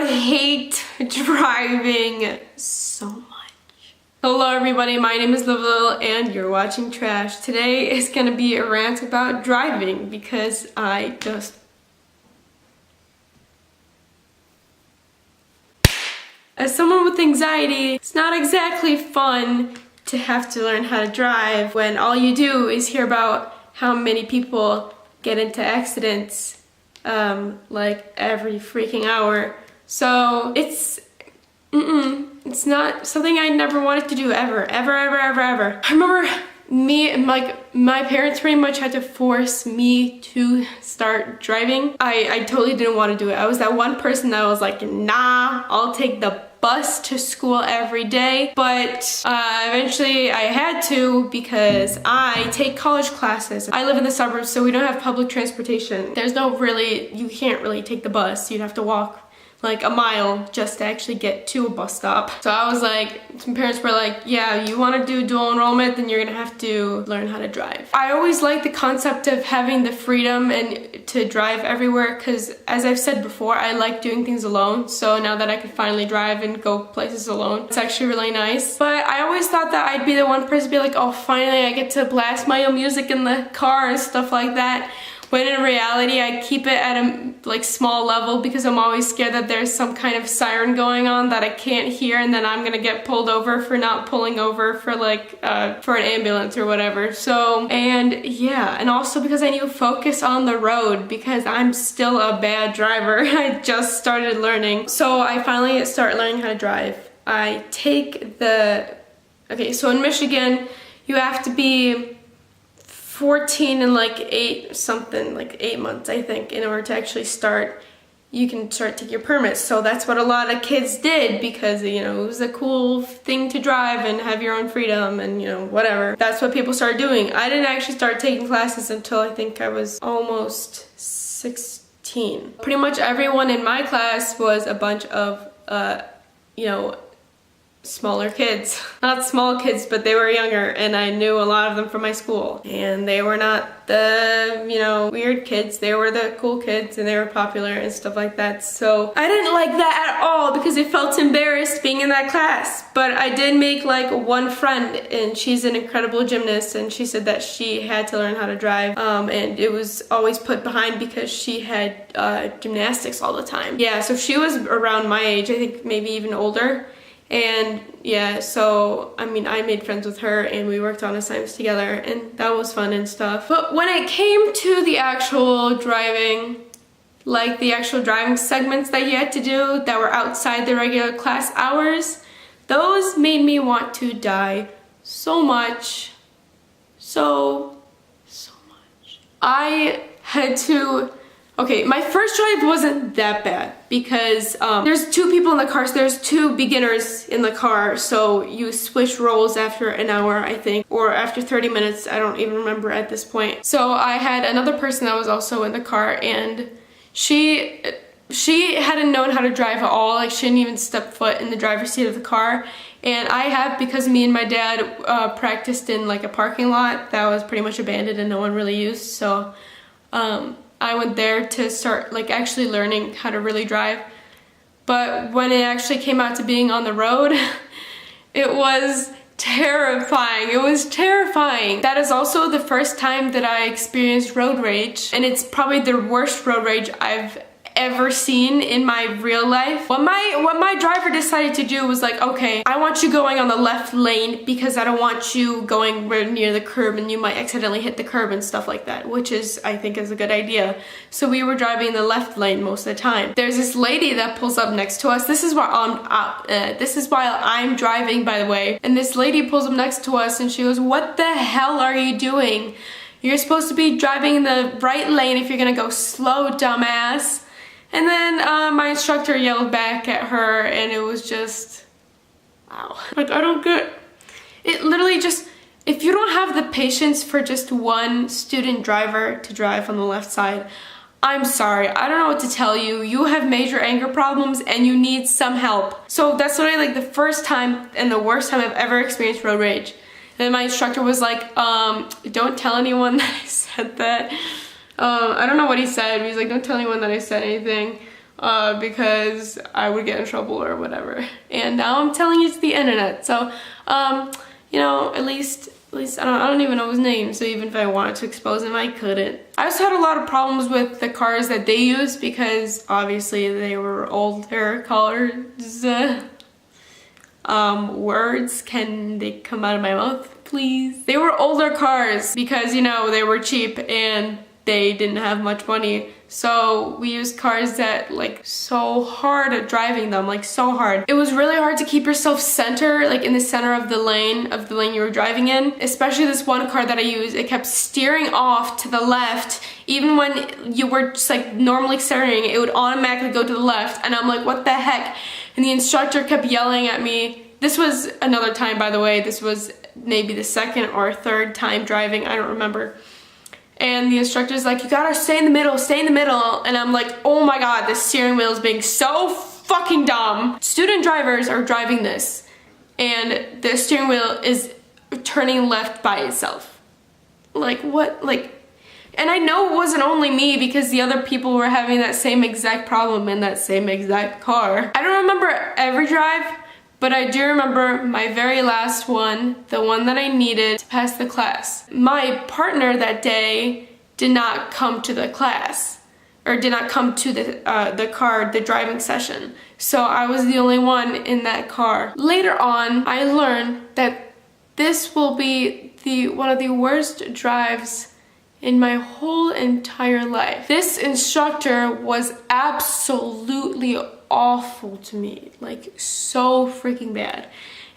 hate driving so much. Hello everybody, my name is o.livalil and you're watching Trash. Today is gonna be a rant about driving because I just... As someone with anxiety, it's not exactly fun to have to learn how to drive when all you do is hear about how many people get into accidents like every freaking hour. So it's not something I never wanted to do ever. I remember my parents pretty much had to force me to start driving. I totally didn't want to do it. I was that one person that was like, nah, I'll take the bus to school every day, but eventually I had to because I take college classes. I live in the suburbs, so we don't have public transportation. There's no really, you can't really take the bus. You'd have to walk like a mile just to actually get to a bus stop. So I was like, some parents were like, yeah, you want to do dual enrollment, then you're gonna have to learn how to drive. I always liked the concept of having the freedom and to drive everywhere because, as I've said before, I like doing things alone. So now that I can finally drive and go places alone, it's actually really nice. But I always thought that I'd be the one person to be like, oh, finally I get to blast my own music in the car and stuff like that. When in reality, I keep it at a small level because I'm always scared that there's some kind of siren going on that I can't hear, and then I'm gonna get pulled over for not pulling over for for an ambulance or whatever. So, and yeah, and also because I need to focus on the road because I'm still a bad driver. I just started learning. So I finally start learning how to drive. I take okay, so in Michigan, you have to be 14 and 8 months, I think, in order to actually you can start taking your permits. So that's what a lot of kids did because, you know, it was a cool thing to drive and have your own freedom and, you know, whatever. That's what people started doing. I didn't actually start taking classes until I think I was almost 16. Pretty much everyone in my class was a bunch of, you know, smaller kids. Not small kids, but they were younger, and I knew a lot of them from my school. And they were not the, you know, weird kids. They were the cool kids, and they were popular and stuff like that. So I didn't like that at all because I felt embarrassed being in that class. But I did make one friend, and she's an incredible gymnast, and she said that she had to learn how to drive, and it was always put behind because she had gymnastics all the time. Yeah, so she was around my age, I think maybe even older. And yeah, so I mean, I made friends with her and we worked on assignments together and that was fun and stuff. But when it came to the actual driving, the actual driving segments that you had to do that were outside the regular class hours, those made me want to die so much. So much. I had to... Okay, my first drive wasn't that bad because there's two people in the car, so there's two beginners in the car, so you switch roles after an hour, I think, or after 30 minutes, I don't even remember at this point. So I had another person that was also in the car, and she hadn't known how to drive at all. She didn't even step foot in the driver's seat of the car, and I have, because me and my dad practiced in a parking lot that was pretty much abandoned and no one really used, so I went there to start actually learning how to really drive. But when it actually came out to being on the road, it was terrifying. It was terrifying. That is also the first time that I experienced road rage, and it's probably the worst road rage I've ever seen in my real life. What my driver decided to do was okay, I want you going on the left lane because I don't want you going right near the curb and you might accidentally hit the curb and stuff like that, which I think is a good idea. So we were driving in the left lane most of the time. There's this lady that pulls up next to us. This is while I'm driving, by the way, and this lady pulls up next to us and she goes, "What the hell are you doing? You're supposed to be driving in the right lane if you're gonna go slow, dumbass." And then my instructor yelled back at her, and it was just, wow. I don't get it. Literally just, if you don't have the patience for just one student driver to drive on the left side, I'm sorry, I don't know what to tell you. You have major anger problems and you need some help. So that's literally the first time and the worst time I've ever experienced road rage. And then my instructor was like, don't tell anyone that I said that. I don't know what he said. He was like, don't tell anyone that I said anything. because I would get in trouble or whatever. And now I'm telling you to the internet. So, you know, at least I don't even know his name, so even if I wanted to expose him, I couldn't. I also had a lot of problems with the cars that they used because obviously they were older cars. Words, can they come out of my mouth, please? They were older cars because, you know, they were cheap and they didn't have much money. So we used cars that like so hard at driving them, like so hard. It was really hard to keep yourself centered, like in the center of the lane you were driving in. Especially this one car that I used, it kept steering off to the left. Even when you were just like normally steering, it would automatically go to the left. And I'm like, what the heck? And the instructor kept yelling at me. This was another time, by the way. This was maybe the second or third time driving, I don't remember. And the instructor's like, you gotta stay in the middle, stay in the middle. And I'm like, oh my god, this steering wheel is being so fucking dumb. Student drivers are driving this, and the steering wheel is turning left by itself. Like, what? Like, and I know it wasn't only me because the other people were having that same exact problem in that same exact car. I don't remember every drive, but I do remember my very last one, the one that I needed to pass the class. My partner that day did not come to the class, or did not come to the driving session. So I was the only one in that car. Later on, I learned that this will be one of the worst drives in my whole entire life. This instructor was absolutely awful to me, like so freaking bad.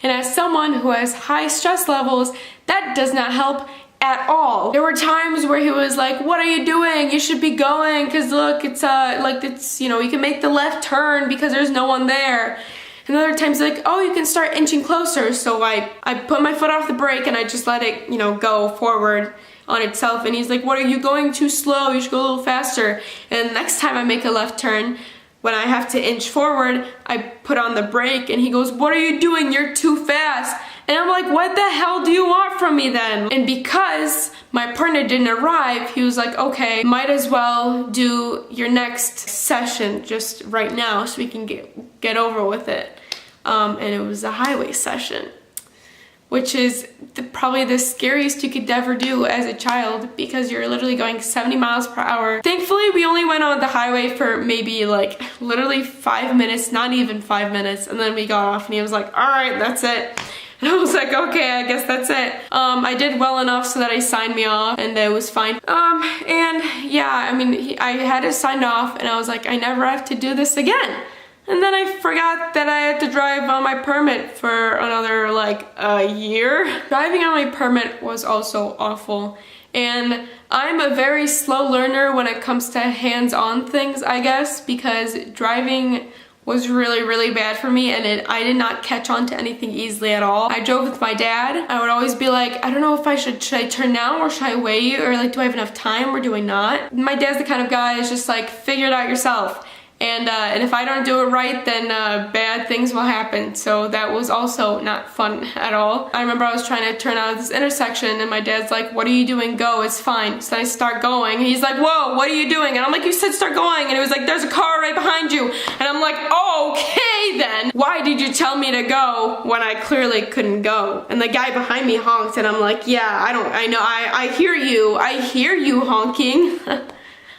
And as someone who has high stress levels, that does not help at all. There were times where he was like, what are you doing? You should be going, because look, it's you know, you can make the left turn because there's no one there. And other times like, oh, you can start inching closer. So I put my foot off the brake and I just let it, you know, go forward on itself. And he's like, what, are you going too slow? You should go a little faster. And next time I make a left turn, when I have to inch forward, I put on the brake and he goes, what are you doing? You're too fast. And I'm like, what the hell do you want from me then? And because my partner didn't arrive, he was like, okay, might as well do your next session just right now so we can get over with it. And it was a highway session, which is probably the scariest you could ever do as a child because you're literally going 70 miles per hour. Thankfully, we only went on the highway for maybe like literally 5 minutes, not even 5 minutes, and then we got off and he was like, all right, that's it. And I was like, okay, I guess that's it. I did well enough so that he signed me off and it was fine. And yeah, I mean, I had it signed off and I was like, I never have to do this again. And then I forgot that I had to drive on my permit for another like a year. Driving on my permit was also awful. And I'm a very slow learner when it comes to hands-on things, I guess, because driving was really, really bad for me and I did not catch on to anything easily at all. I drove with my dad. I would always be like, I don't know if should I turn now or should I wait? Or like, do I have enough time or do I not? My dad's the kind of guy that's just like, figure it out yourself. And if I don't do it right, then bad things will happen. So that was also not fun at all. I remember I was trying to turn out of this intersection and my dad's like, what are you doing? Go, it's fine. So I start going and he's like, whoa, what are you doing? And I'm like, you said start going. And he was like, there's a car right behind you. And I'm like, okay then. Why did you tell me to go when I clearly couldn't go? And the guy behind me honked and I'm like, yeah, I hear you honking.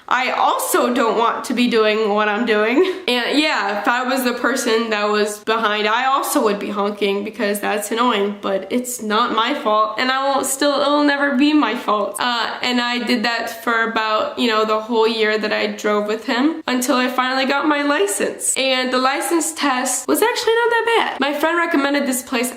I also don't want to be doing what I'm doing. And yeah, if I was the person that was behind, I also would be honking because that's annoying, but it's not my fault and it'll never be my fault. And I did that for about, you know, the whole year that I drove with him until I finally got my license. And the license test was actually not that bad. My friend recommended this place.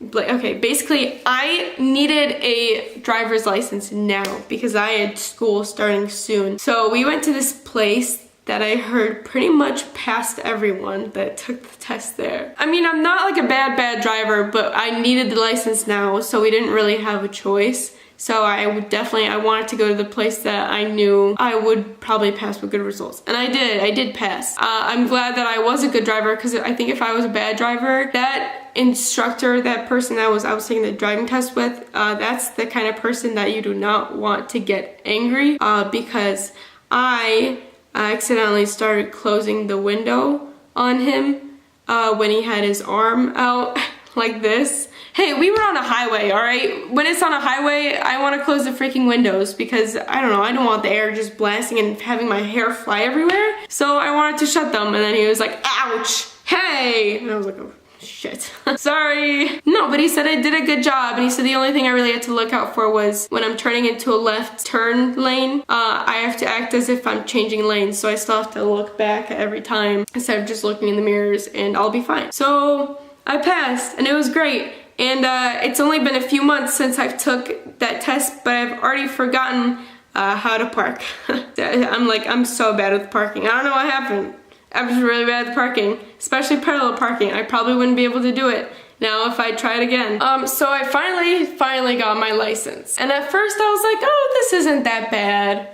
Okay, basically I needed a driver's license now because I had school starting soon. So we went to this place that I heard pretty much passed everyone that took the test there. I mean, I'm not like a bad driver, but I needed the license now, so we didn't really have a choice. So I wanted to go to the place that I knew I would probably pass with good results. And I did pass. I'm glad that I was a good driver because I think if I was a bad driver, that instructor, that person that I was taking the driving test with, that's the kind of person that you do not want to get angry because I I accidentally started closing the window on him when he had his arm out like this. Hey, we were on a highway, alright? When it's on a highway, I want to close the freaking windows because, I don't know, I don't want the air just blasting and having my hair fly everywhere. So I wanted to shut them, and then he was like, ouch, hey! And I was like, oh, shit. Sorry. No, but he said I did a good job, and he said the only thing I really had to look out for was when I'm turning into a left turn lane, I have to act as if I'm changing lanes, so I still have to look back every time instead of just looking in the mirrors, and I'll be fine. So I passed, and it was great. And it's only been a few months since I've took that test, but I've already forgotten how to park. I'm so bad with parking. I don't know what happened. I'm just really bad at parking, especially parallel parking. I probably wouldn't be able to do it now if I tried again. So I finally got my license. And at first I was like, oh, this isn't that bad.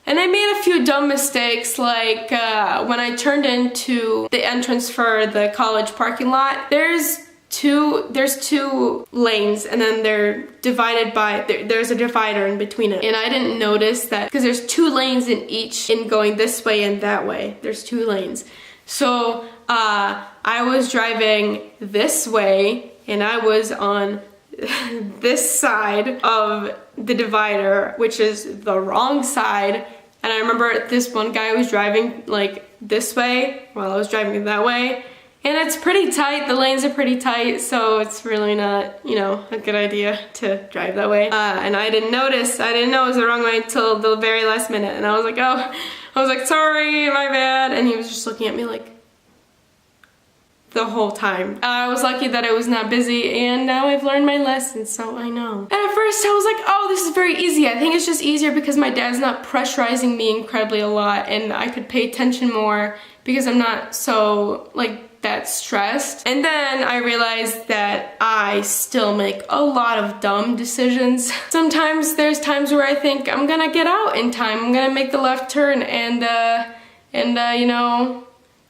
And I made a few dumb mistakes, like when I turned into the entrance for the college parking lot, there's two lanes, and then they're divided by, there's a divider in between it. And I didn't notice that, because there's 2 lanes in each, in going this way and that way. There's 2 lanes. So I was driving this way, and I was on this side of the divider, which is the wrong side. And I remember this one guy was driving like this way while I was driving that way. And it's pretty tight, the lanes are pretty tight, so it's really not, you know, a good idea to drive that way. And I didn't know it was the wrong way until the very last minute. And I was like, sorry, my bad. And he was just looking at me like the whole time. I was lucky that I was not busy, and now I've learned my lesson, so I know. And at first I was like, oh, this is very easy. I think it's just easier because my dad's not pressurizing me incredibly a lot, and I could pay attention more because I'm not so, like, that stressed. And then I realized that I still make a lot of dumb decisions. Sometimes there's times where I think I'm gonna get out in time, I'm gonna make the left turn, and you know,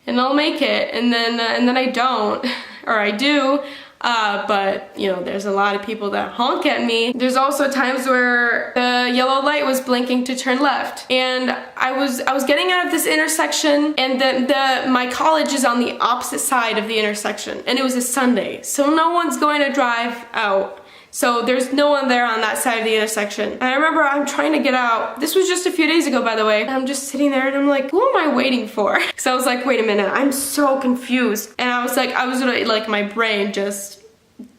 and I'll make it, and then I don't, or I do. But you know, there's a lot of people that honk at me. There's also times where the yellow light was blinking to turn left, and I was getting out of this intersection, and my college is on the opposite side of the intersection, and it was a Sunday, so no one's going to drive out. So there's no one there on that side of the intersection. And I remember I'm trying to get out. This was just a few days ago, by the way. And I'm just sitting there and I'm like, who am I waiting for? So I was like, wait a minute, I'm so confused. And I was really, like, my brain just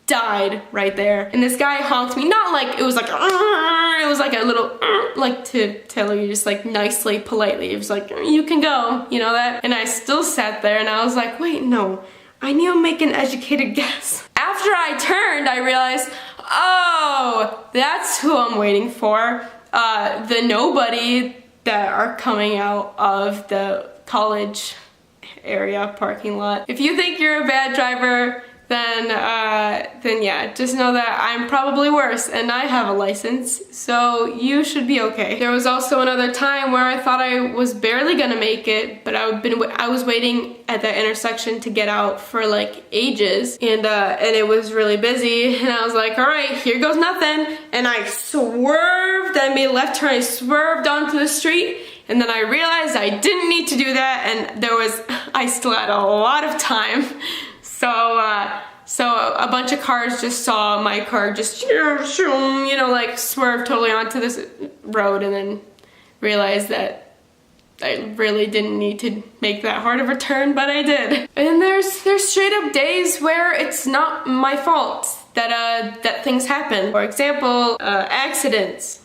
died right there. And this guy honked me, not like, it was like, it was like a little, like to tell you just like nicely, politely. It was like, you can go, you know that? And I still sat there and I was like, wait, no, I need to make an educated guess. After I turned, I realized, oh, that's who I'm waiting for. The nobody that are coming out of the college area parking lot. If you think you're a bad driver, then yeah, just know that I'm probably worse, and I have a license, so you should be okay. There was also another time where I thought I was barely gonna make it, but I was waiting at that intersection to get out for like ages, and it was really busy, and I was like, all right, here goes nothing, and I swerved, I made a left turn, I swerved onto the street, and then I realized I didn't need to do that, and I still had a lot of time. So a bunch of cars just saw my car just, you know, like swerve totally onto this road, and then realized that I really didn't need to make that hard of a turn, but I did. And there's straight up days where it's not my fault that things happen. For example, accidents.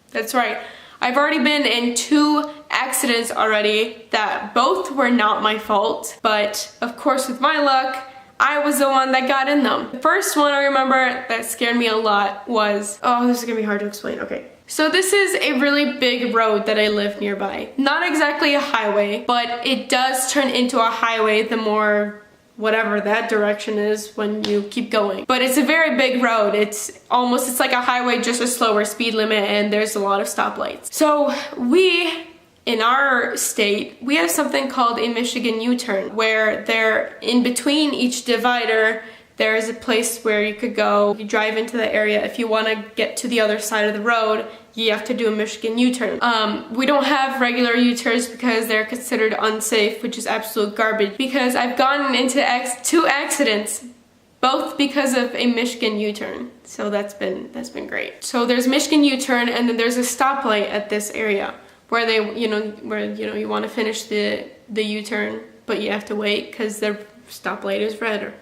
That's right. I've already been in 2 accidents already that both were not my fault, but of course with my luck, I was the one that got in them. The first one I remember that scared me a lot was, oh, this is gonna be hard to explain, okay. So this is a really big road that I live nearby. Not exactly a highway, but it does turn into a highway the more whatever that direction is when you keep going. But it's a very big road. It's like a highway, just a slower speed limit, and there's a lot of stoplights. So in our state, we have something called a Michigan U-turn, where they're in between each divider, there is a place where you could go, you drive into the area. If you want to get to the other side of the road, you have to do a Michigan U-turn. We don't have regular U-turns because they're considered unsafe, which is absolute garbage, because I've gotten into 2 accidents, both because of a Michigan U-turn. So that's been great. So there's Michigan U-turn, and then there's a stoplight at this area where you want to finish the U-turn, but you have to wait because the stoplight is red, or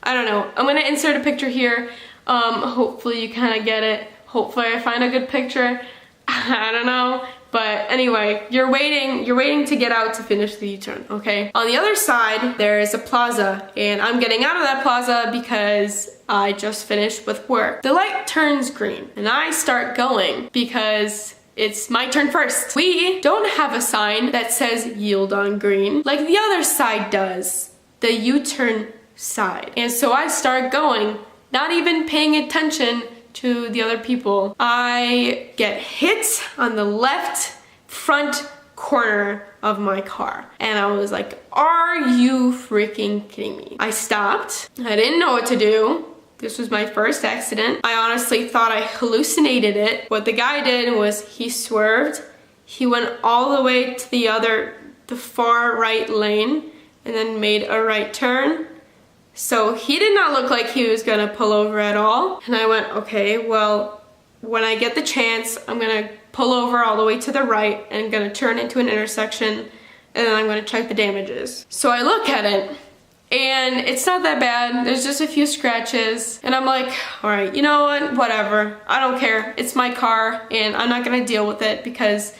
I don't know. I'm gonna insert a picture here. Hopefully you kind of get it. Hopefully I find a good picture. I don't know. But anyway, you're waiting to get out to finish the U-turn, okay? On the other side, there is a plaza, and I'm getting out of that plaza because I just finished with work. The light turns green, and I start going because it's my turn first. We don't have a sign that says yield on green like the other side does, the U-turn side. And so I start going, not even paying attention to the other people. I get hit on the left front corner of my car, and I was like, are you freaking kidding me? I stopped. I didn't know what to do. This was my first accident. I honestly thought I hallucinated it. What the guy did was he swerved. He went all the way to the far right lane and then made a right turn. So he did not look like he was gonna pull over at all. And I went, okay, well, when I get the chance, I'm gonna pull over all the way to the right and gonna turn into an intersection, and then I'm gonna check the damages. So I look at it, and it's not that bad. There's just a few scratches, and I'm like, all right, you know what, whatever. I don't care. It's my car, and I'm not gonna deal with it, because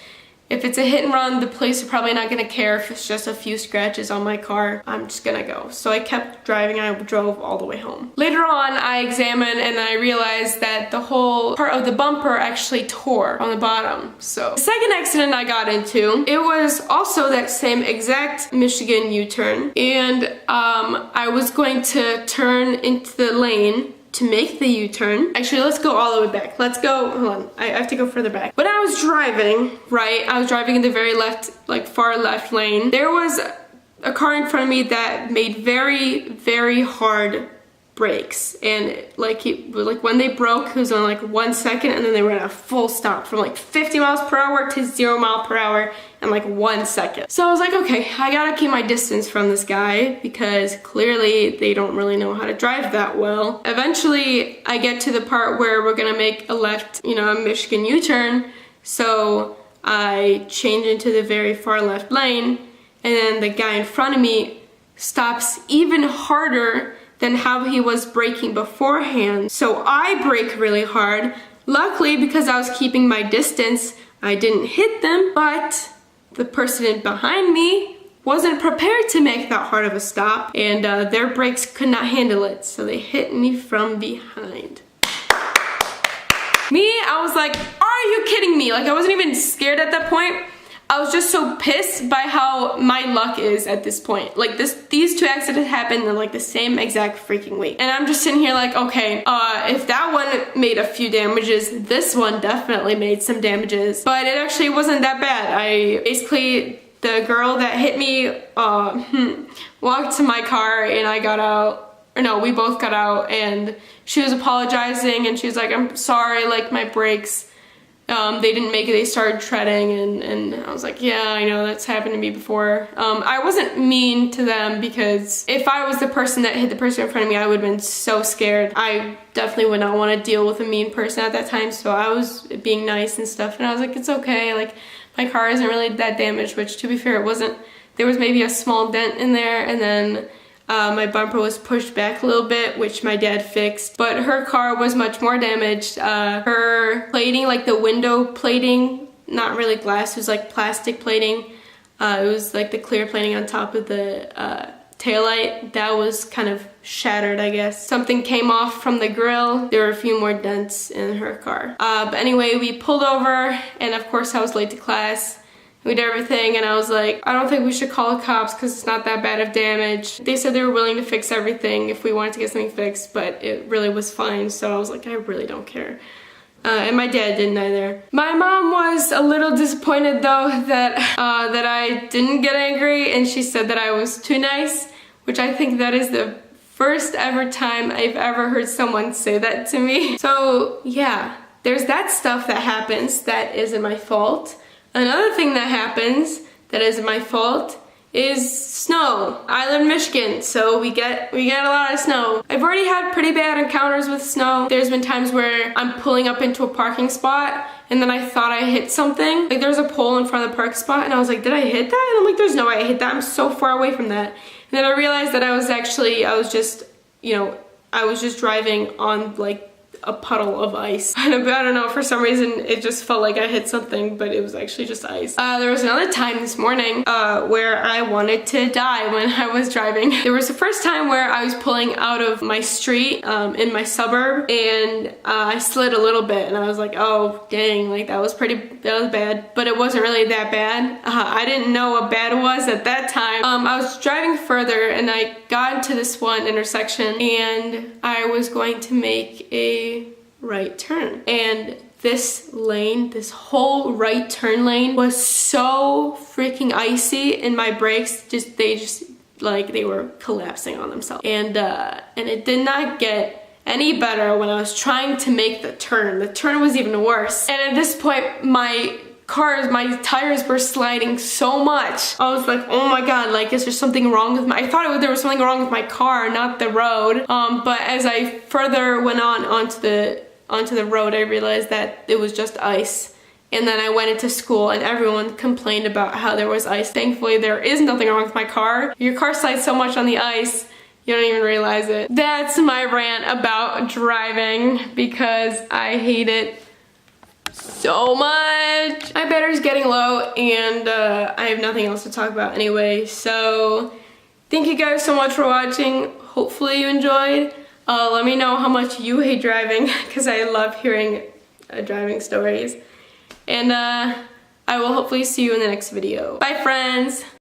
if it's a hit and run, the police are probably not gonna care if it's just a few scratches on my car. I'm just gonna go. So I kept driving, and I drove all the way home. Later on, I examined and I realized that the whole part of the bumper actually tore on the bottom. So the second accident I got into, it was also that same exact Michigan U-turn, and I was going to turn into the lane to make the U-turn. Actually, let's go all the way back. Let's go, hold on, I have to go further back. When I was driving, right, I was driving in the very left, like far left lane. There was a car in front of me that made very, very hard brakes, and like when they broke, it was on like 1 second, and then they were at a full stop from like 50 miles per hour to 0 mile per hour in like 1 second. So I was like, okay, I gotta keep my distance from this guy because clearly they don't really know how to drive that well. Eventually, I get to the part where we're gonna make a left, a Michigan U-turn. So I change into the very far left lane, and then the guy in front of me stops even harder than how he was braking beforehand. So I brake really hard. Luckily, because I was keeping my distance, I didn't hit them, but the person behind me wasn't prepared to make that hard of a stop, and their brakes could not handle it, so they hit me from behind. Me, I was like, are you kidding me? Like, I wasn't even scared at that point. I was just so pissed by how my luck is at this point. Like these 2 accidents happened in like the same exact freaking week. And I'm just sitting here like, okay, if that one made a few damages, this one definitely made some damages. But it actually wasn't that bad. The girl that hit me walked to my car, and I got out. Or no, we both got out, and she was apologizing, and she was like, I'm sorry, like my brakes, they didn't make it, they started treading, and I was like, yeah, I know, that's happened to me before. I wasn't mean to them, because if I was the person that hit the person in front of me, I would have been so scared. I definitely would not want to deal with a mean person at that time, so I was being nice and stuff, and I was like, it's okay, like, my car isn't really that damaged, which, to be fair, it wasn't. There was maybe a small dent in there, and then my bumper was pushed back a little bit, which my dad fixed, but her car was much more damaged. Her plating, like the window plating, not really glass, it was like plastic plating. It was like the clear plating on top of the taillight. That was kind of shattered, I guess. Something came off from the grill. There were a few more dents in her car. But anyway, we pulled over, and of course I was late to class. We did everything, and I was like, I don't think we should call the cops because it's not that bad of damage. They said they were willing to fix everything if we wanted to get something fixed, but it really was fine, so I was like, I really don't care. And my dad didn't either. My mom was a little disappointed though that I didn't get angry, and she said that I was too nice, which I think that is the first ever time I've ever heard someone say that to me. So yeah, there's that stuff that happens that isn't my fault. Another thing that happens that isn't my fault is snow. I live in Michigan, so we get a lot of snow. I've already had pretty bad encounters with snow. There's been times where I'm pulling up into a parking spot and then I thought I hit something. Like, there's a pole in front of the parking spot and I was like, did I hit that? And I'm like, there's no way I hit that. I'm so far away from that. And then I realized that I was just driving on like a puddle of ice. I don't know, for some reason it just felt like I hit something, but it was actually just ice. There was another time this morning where I wanted to die when I was driving. There was the first time where I was pulling out of my street in my suburb, and I slid a little bit and I was like, oh dang, like that was bad, but it wasn't really that bad. I didn't know what bad was at that time. I was driving further and I got into this one intersection and I was going to make a right turn, and this lane, this whole right turn lane was so freaking icy, and my brakes they were collapsing on themselves, and it did not get any better when I was trying to make the turn. The turn was even worse, and at this point my tires were sliding so much. I was like, oh my god, like, is there something wrong with I thought there was something wrong with my car, not the road. But as I further went onto the road, I realized that it was just ice. And then I went into school and everyone complained about how there was ice. Thankfully, there is nothing wrong with my car. Your car slides so much on the ice, you don't even realize it. That's my rant about driving, because I hate it so much. My battery's getting low and I have nothing else to talk about anyway, so thank you guys so much for watching. Hopefully you enjoyed. Let me know how much you hate driving, because I love hearing driving stories, and I will hopefully see you in the next video. Bye friends!